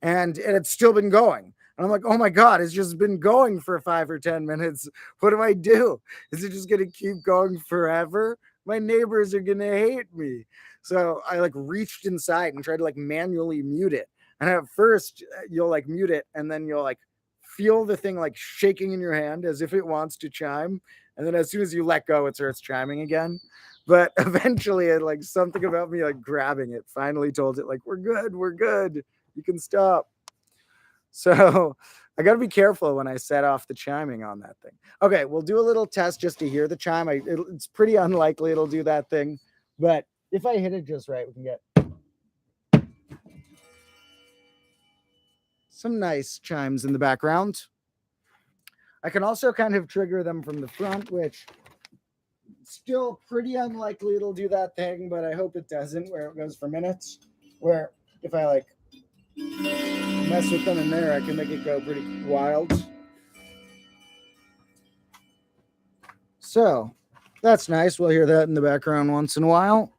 and it had still been going. And I'm like, oh my God, it's just been going for 5 or 10 minutes. What do I do? Is it just going to keep going forever? My neighbors are going to hate me. So I like reached inside and tried to like manually mute it. And at first you'll like mute it, and then you'll like feel the thing like shaking in your hand as if it wants to chime. And then as soon as you let go, it starts chiming again. But eventually it like something about me like grabbing it finally told it like, we're good. You can stop. So I got to be careful when I set off the chiming on that thing. Okay, we'll do a little test just to hear the chime. It's pretty unlikely it'll do that thing. But if I hit it just right, we can get some nice chimes in the background. I can also kind of trigger them from the front, which still pretty unlikely it'll do that thing, but I hope it doesn't, where it goes for minutes, where if I like mess with them in there, I can make it go pretty wild. So that's nice. We'll hear that in the background once in a while.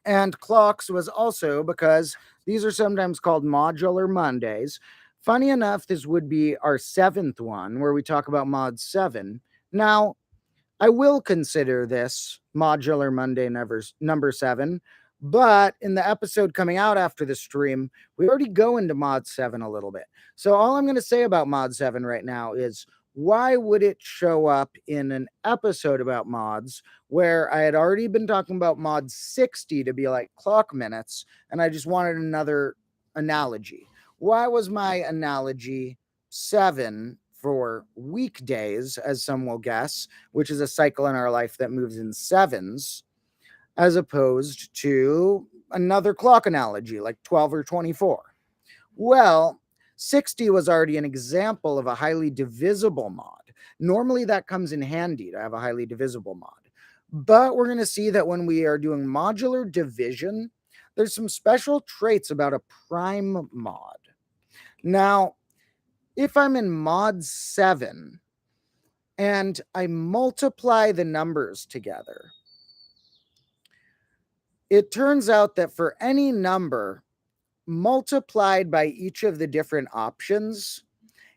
And clocks was also because these are sometimes called modular Mondays. Funny enough, this would be our 7th one where we talk about mod 7. Now, I will consider this Modular Monday number 7, but in the episode coming out after the stream, we already go into Mod 7 a little bit. So all I'm going to say about Mod 7 right now is, why would it show up in an episode about mods where I had already been talking about Mod 60 to be like clock minutes, and I just wanted another analogy? Why was my analogy 7 for weekdays, as some will guess, which is a cycle in our life that moves in sevens, as opposed to another clock analogy like 12 or 24? Well, 60 was already an example of a highly divisible mod. Normally that comes in handy to have a highly divisible mod. But we're going to see that when we are doing modular division, there's some special traits about a prime mod. Now, if I'm in mod 7 and I multiply the numbers together, it turns out that for any number multiplied by each of the different options,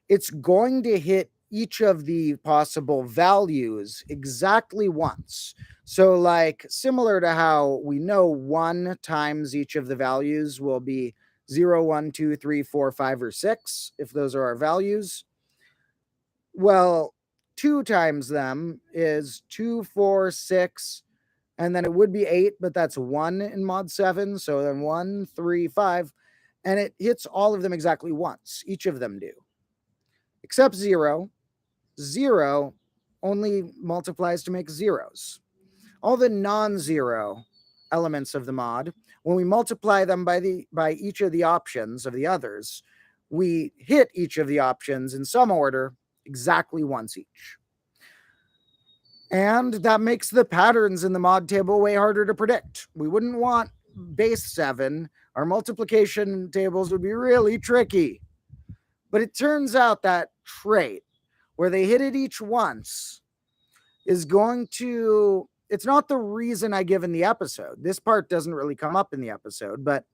it's going to hit each of the possible values exactly once. So like similar to how we know 1 times each of the values will be 0, 1, 2, 3, 4, 5, or 6, if those are our values. Well, 2 times them is 2, 4, 6, and then it would be 8, but that's 1 in mod 7. So then 1, 3, 5, and it hits all of them exactly once. Each of them do. Except 0. 0 only multiplies to make zeros. All the non-zero elements of the mod, when we multiply them by each of the options of the others, we hit each of the options in some order exactly once each. And that makes the patterns in the mod table way harder to predict. We wouldn't want base 7. Our multiplication tables would be really tricky. But it turns out that trait, where they hit it each once, is going to, it's not the reason I give in the episode. This part doesn't really come up in the episode, but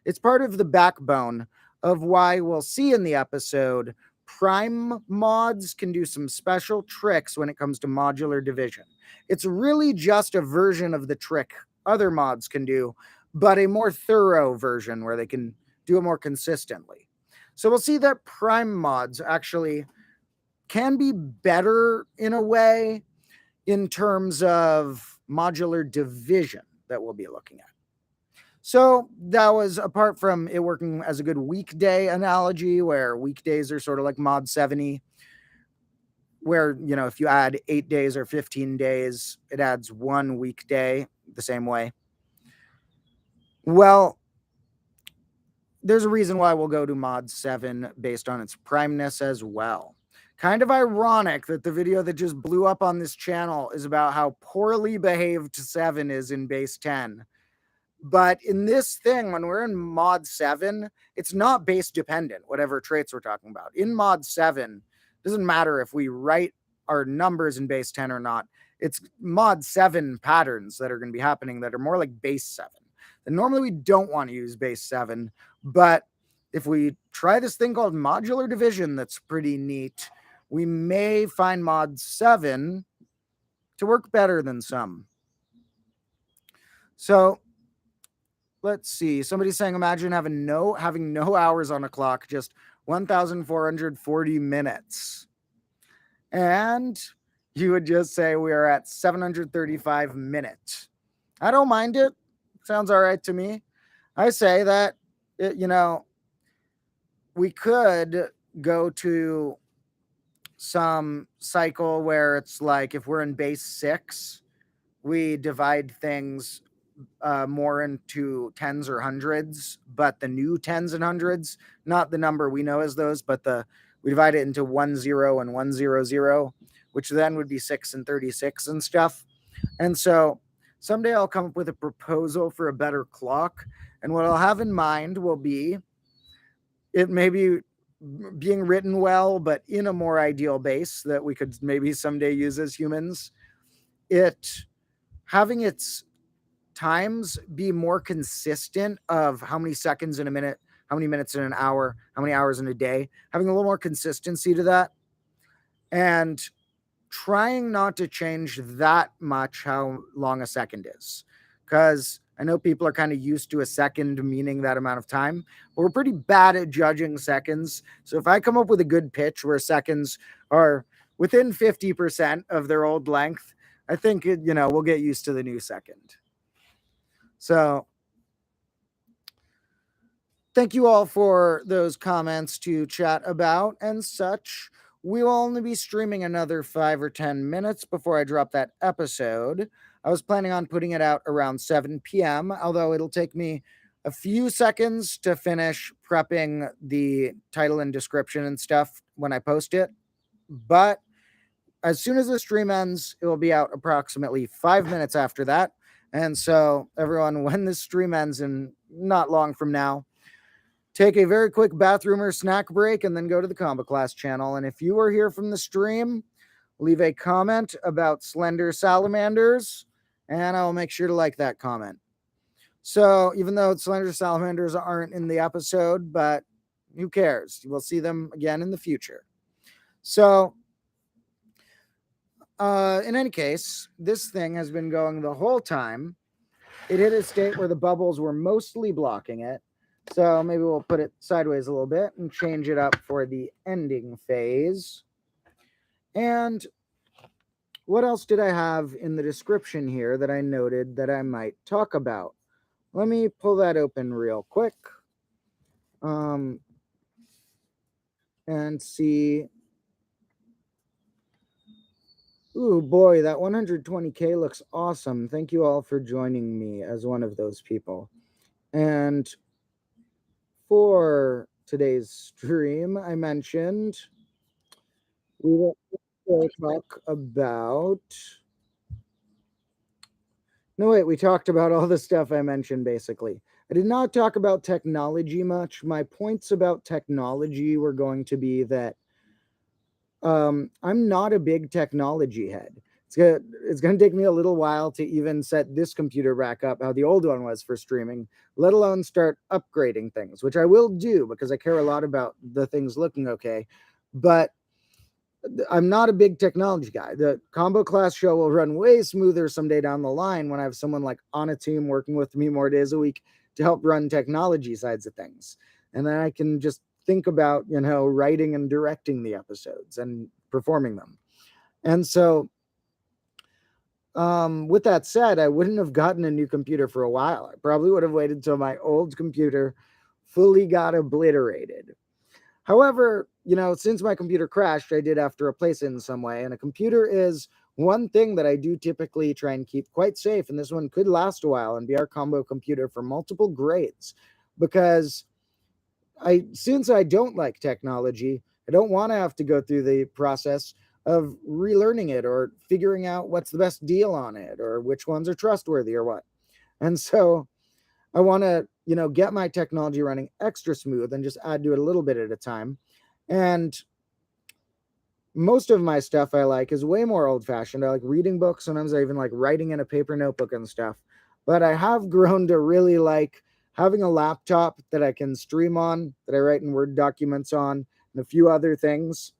it's part of the backbone of why we'll see in the episode prime mods can do some special tricks when it comes to modular division. It's really just a version of the trick other mods can do, but a more thorough version where they can do it more consistently. So we'll see that prime mods actually can be better in a way in terms of modular division that we'll be looking at. So that was, apart from it working as a good weekday analogy, where weekdays are sort of like mod 70, where, you know, if you add 8 days or 15 days, it adds 1 weekday the same way. Well, there's a reason why we'll go to mod 7 based on its primeness as well. Kind of ironic that the video that just blew up on this channel is about how poorly behaved 7 is in base 10. But in this thing, when we're in mod 7, it's not base dependent, whatever traits we're talking about. In mod 7, it doesn't matter if we write our numbers in base 10 or not. It's mod 7 patterns that are going to be happening that are more like base 7. And normally we don't want to use base 7, but if we try this thing called modular division that's pretty neat, we may find mod 7 to work better than some. So let's see. Somebody's saying, imagine having no hours on a clock, just 1,440 minutes. And you would just say we are at 735 minutes. I don't mind it. Sounds all right to me. I say that, we could go to some cycle where it's like, if we're in base 6, we divide things more into tens or hundreds, but the new tens and hundreds, not the number we know as those, but we divide it into 10 and 100, which then would be 6 and 36 and stuff. And so someday I'll come up with a proposal for a better clock, and what I'll have in mind will be it maybe being written well, but in a more ideal base that we could maybe someday use as humans. It having its times be more consistent of how many seconds in a minute, how many minutes in an hour, how many hours in a day, having a little more consistency to that. And trying not to change that much how long a second is, because I know people are kind of used to a second meaning that amount of time, but we're pretty bad at judging seconds. So if I come up with a good pitch where seconds are within 50% of their old length, I think we'll get used to the new second. So thank you all for those comments to chat about and such. We will only be streaming another 5 or 10 minutes before I drop that episode. I was planning on putting it out around 7 p.m., although it'll take me a few seconds to finish prepping the title and description and stuff when I post it. But as soon as the stream ends, it will be out approximately 5 minutes after that. And so, everyone, when this stream ends in not long from now, take a very quick bathroom or snack break and then go to the Combo Class channel. And if you are here from the stream, leave a comment about slender salamanders, and I'll make sure to like that comment. So even though slender salamanders aren't in the episode, but who cares? We'll see them again in the future. So in any case, this thing has been going the whole time. It hit a state where the bubbles were mostly blocking it. So maybe we'll put it sideways a little bit and change it up for the ending phase. And what else did I have in the description here that I noted that I might talk about? Let me pull that open real quick. And see. Ooh, boy, that 120K looks awesome. Thank you all for joining me as one of those people. And for today's stream, I mentioned we will talk about... No, wait, we talked about all the stuff I mentioned, basically. I did not talk about technology much. My points about technology were going to be that I'm not a big technology head. It's going to take me a little while to even set this computer back up how the old one was for streaming, let alone start upgrading things, which I will do because I care a lot about the things looking okay. But I'm not a big technology guy. The Combo Class show will run way smoother someday down the line when I have someone like on a team working with me more days a week to help run technology sides of things. And then I can just think about, writing and directing the episodes and performing them. And so with that said, I wouldn't have gotten a new computer for a while. I probably would have waited till my old computer fully got obliterated. However, since my computer crashed, I did have to replace it in some way. And a computer is one thing that I do typically try and keep quite safe. And this one could last a while and be our combo computer for multiple grades. Because since I don't like technology, I don't want to have to go through the process of relearning it or figuring out what's the best deal on it or which ones are trustworthy or what. And so I want to, get my technology running extra smooth and just add to it a little bit at a time. And most of my stuff I like is way more old-fashioned. I like reading books. Sometimes I even like writing in a paper notebook and stuff. But I have grown to really like having a laptop that I can stream on, that I write in Word documents on, and a few other things.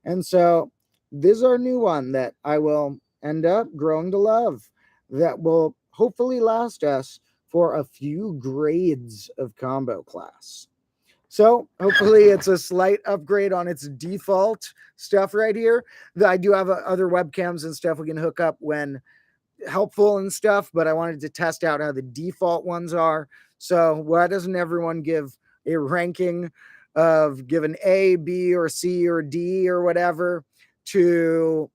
And so this is our new one that I will end up growing to love, that will hopefully last us for a few grades of Combo Class. So hopefully it's a slight upgrade on its default stuff right here. I do have other webcams and stuff we can hook up when helpful and stuff, but I wanted to test out how the default ones are. So why doesn't everyone give a ranking of give an A, B, or C, or D, or whatever to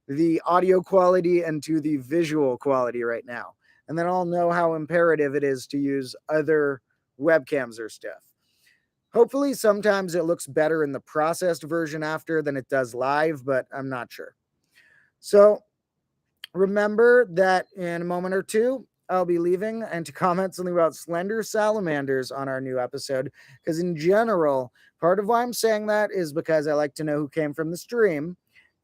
the audio quality and to the visual quality right now? And then I'll know how imperative it is to use other webcams or stuff. Hopefully sometimes it looks better in the processed version after than it does live, but I'm not sure. So remember that in a moment or two, I'll be leaving and to comment something about slender salamanders on our new episode. Because in general, part of why I'm saying that is because I like to know who came from the stream.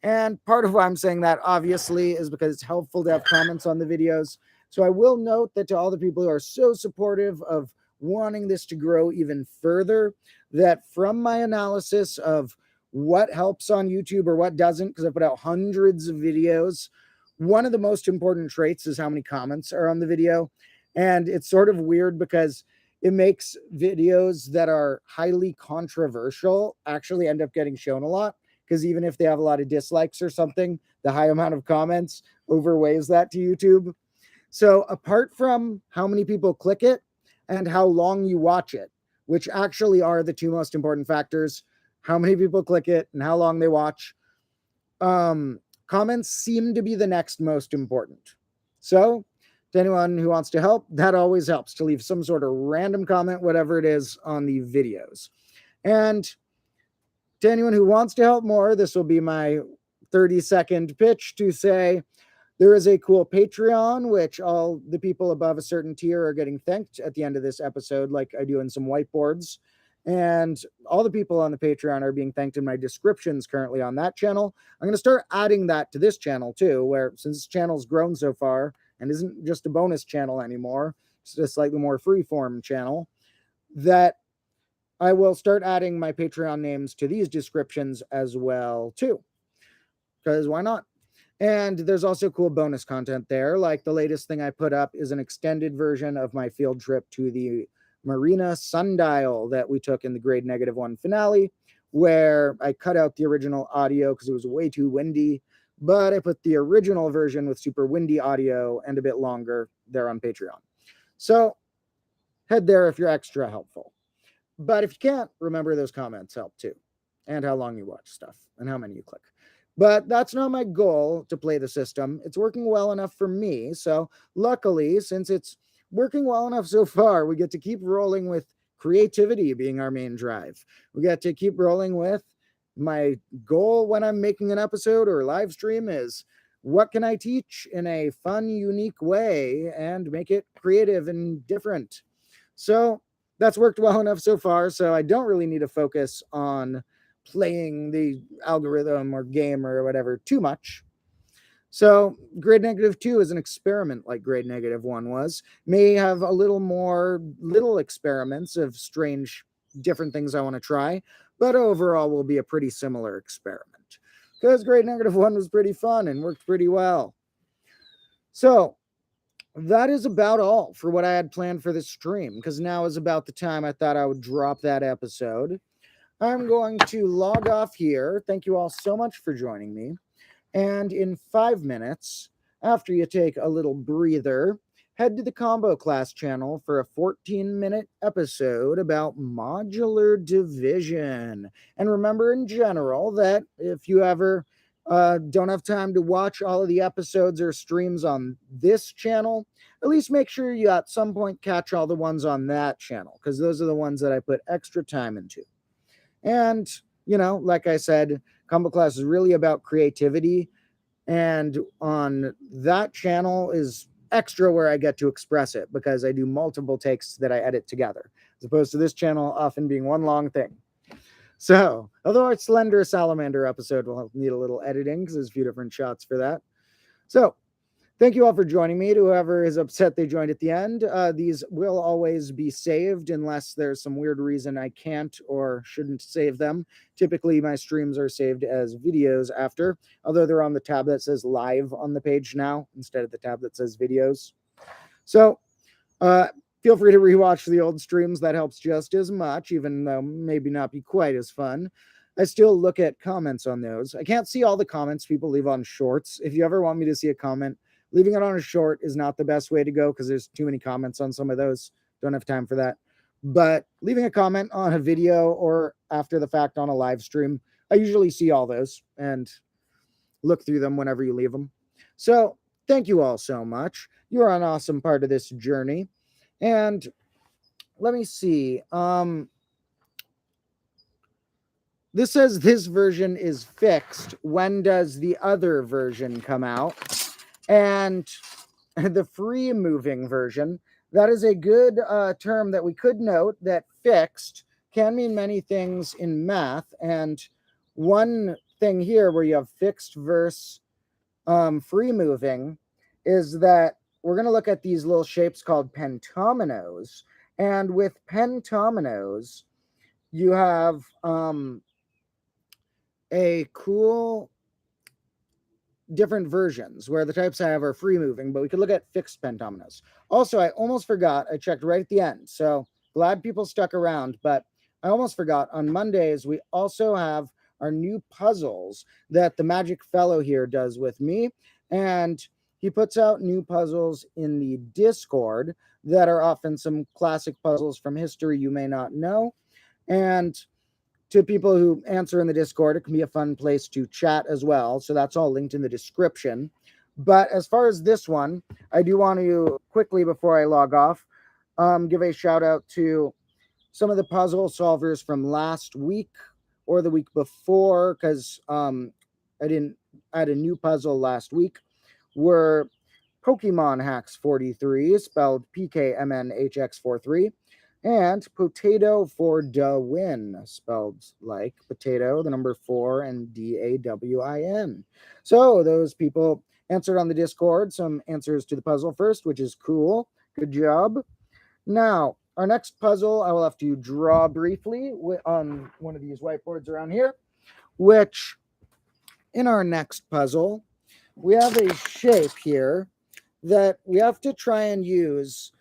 And part of why I'm saying that, obviously, is because it's helpful to have comments on the videos. So I will note that to all the people who are so supportive of wanting this to grow even further, that from my analysis of what helps on YouTube or what doesn't, because I put out hundreds of videos. One of the most important traits is how many comments are on the video. And it's sort of weird because it makes videos that are highly controversial actually end up getting shown a lot, because even if they have a lot of dislikes or something, the high amount of comments overweighs that to YouTube. So apart from how many people click it and how long you watch it, which actually are the two most important factors, how many people click it and how long they watch, comments seem to be the next most important. So to anyone who wants to help, that always helps to leave some sort of random comment, whatever it is, on the videos. And to anyone who wants to help more, this will be my 30-second pitch to say, there is a cool Patreon, which all the people above a certain tier are getting thanked at the end of this episode, like I do in some whiteboards. And all the people on the Patreon are being thanked in my descriptions currently on that channel. I'm going to start adding that to this channel too, where since this channel's grown so far and isn't just a bonus channel anymore, it's a slightly more freeform channel, that I will start adding my Patreon names to these descriptions as well too. Because why not? And there's also cool bonus content there. Like the latest thing I put up is an extended version of my field trip to the Marina Sundial that we took in the grade -1 finale, where I cut out the original audio because it was way too windy, but I put the original version with super windy audio and a bit longer there on Patreon. So head there if you're extra helpful. But if you can't, remember those comments help too, and how long you watch stuff and how many you click. But that's not my goal to play the system. It's working well enough for me. So luckily, since it's working well enough so far, we get to keep rolling with creativity being our main drive. We get to keep rolling with my goal when I'm making an episode or live stream is, what can I teach in a fun, unique way and make it creative and different? So that's worked well enough so far. So I don't really need to focus on playing the algorithm or game or whatever too much. So grade -2 is an experiment like grade -1 was. May have a little more little experiments of strange different things I want to try, but overall will be a pretty similar experiment because grade -1 was pretty fun and worked pretty well. So that is about all for what I had planned for this stream, because now is about the time I thought I would drop that episode. I'm going to log off here. Thank you all so much for joining me. And in 5 minutes, after you take a little breather, head to the Combo Class channel for a 14-minute episode about modular division. And remember in general that if you ever don't have time to watch all of the episodes or streams on this channel, at least make sure you at some point catch all the ones on that channel, because those are the ones that I put extra time into. And, you know, like I said, Combo Class is really about creativity. And on that channel is extra where I get to express it, because I do multiple takes that I edit together, as opposed to this channel often being one long thing. So, although our Slender Salamander episode will need a little editing because there's a few different shots for that. So, thank you all for joining me. To whoever is upset they joined at the end, these will always be saved unless there's some weird reason I can't or shouldn't save them. Typically, my streams are saved as videos after, although they're on the tab that says live on the page now instead of the tab that says videos. So feel free to rewatch the old streams. That helps just as much, even though maybe not be quite as fun. I still look at comments on those. I can't see all the comments people leave on shorts. If you ever want me to see a comment, leaving it on a short is not the best way to go because there's too many comments on some of those. Don't have time for that. But leaving a comment on a video or after the fact on a live stream, I usually see all those and look through them whenever you leave them. So thank you all so much. You are an awesome part of this journey. And let me see. This says this version is fixed. When does the other version come out? And the free moving version, that is a good term that we could note, that fixed can mean many things in math. And one thing here where you have fixed versus free moving is that we're going to look at these little shapes called pentominoes. And with pentominoes, you have a cool different versions where the types I have are free moving, but we could look at fixed pentominoes. Also, I almost forgot, I checked right at the end, so glad people stuck around, but I almost forgot, on Mondays, we also have our new puzzles that the Magic Fellow here does with me, and he puts out new puzzles in the Discord that are often some classic puzzles from history you may not know, and to people who answer in the Discord, it can be a fun place to chat as well. So that's all linked in the description. But as far as this one, I do want to quickly, before I log off, give a shout out to some of the puzzle solvers from last week or the week before, because I had a new puzzle last week, were Pokemon Hacks 43, spelled PKMNHX43, and Potato for Da Win, spelled like potato, the number 4, and DAWIN. So those people answered on the Discord some answers to the puzzle first, which is cool. Good job. Now, our next puzzle I will have to draw briefly on one of these whiteboards around here, which in our next puzzle, we have a shape here that we have to try and use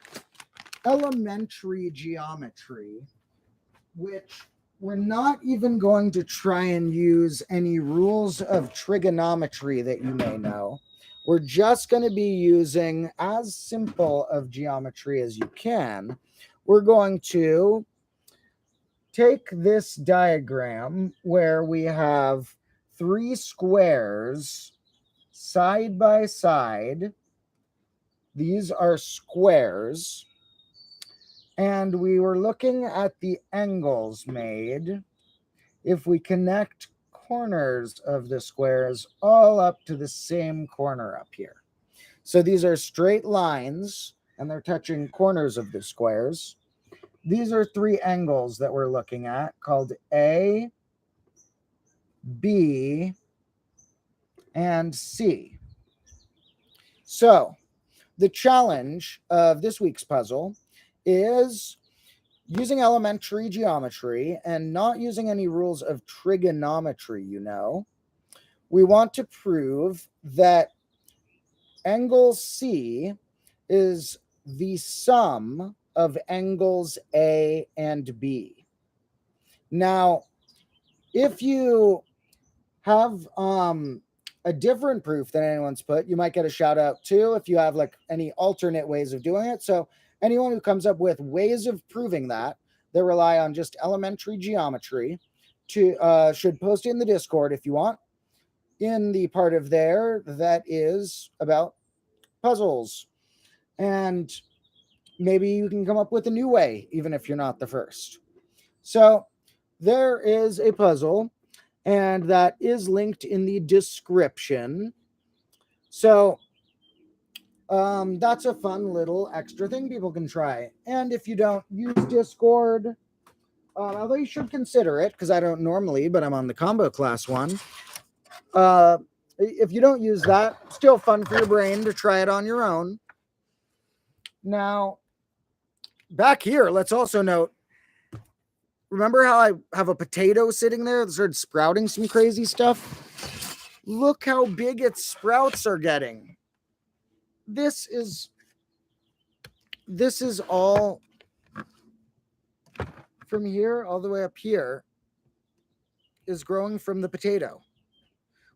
elementary geometry, which we're not even going to try and use any rules of trigonometry that you may know. We're just going to be using as simple of geometry as you can. We're going to take this diagram where we have 3 squares side by side. These are squares. And we were looking at the angles made if we connect corners of the squares all up to the same corner up here. So these are straight lines, and they're touching corners of the squares. These are 3 angles that we're looking at, called A, B, and C. So the challenge of this week's puzzle is using elementary geometry and not using any rules of trigonometry, We want to prove that angle C is the sum of angles A and B. Now, if you have a different proof than anyone's put, you might get a shout out too if you have like any alternate ways of doing it. So anyone who comes up with ways of proving that rely on just elementary geometry should post in the Discord if you want, in the part of there that is about puzzles. And maybe you can come up with a new way, even if you're not the first. So there is a puzzle, and that is linked in the description. So that's a fun little extra thing people can try. And if you don't use Discord, although you should consider it, because I don't normally, but I'm on the combo class one. If you don't use that, still fun for your brain to try it on your own. Now, back here, let's also note, remember how I have a potato sitting there that started sprouting some crazy stuff? Look how big its sprouts are getting. This is all from here all the way up here is growing from the potato.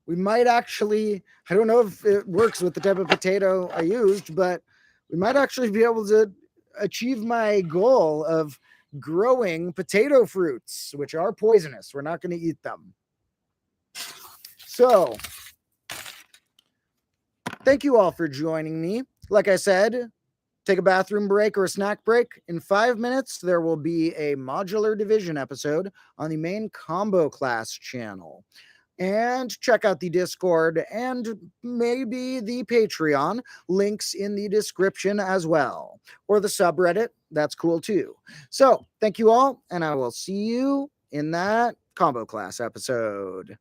We might actually, I don't know if it works with the type of potato I used, but we might actually be able to achieve my goal of growing potato fruits, which are poisonous. We're not going to eat them. So, thank you all for joining me. Like I said, take a bathroom break or a snack break. In 5 minutes, there will be a modular division episode on the main combo class channel. And check out the Discord and maybe the Patreon, links in the description as well. Or the subreddit, that's cool too. So, thank you all, and I will see you in that combo class episode.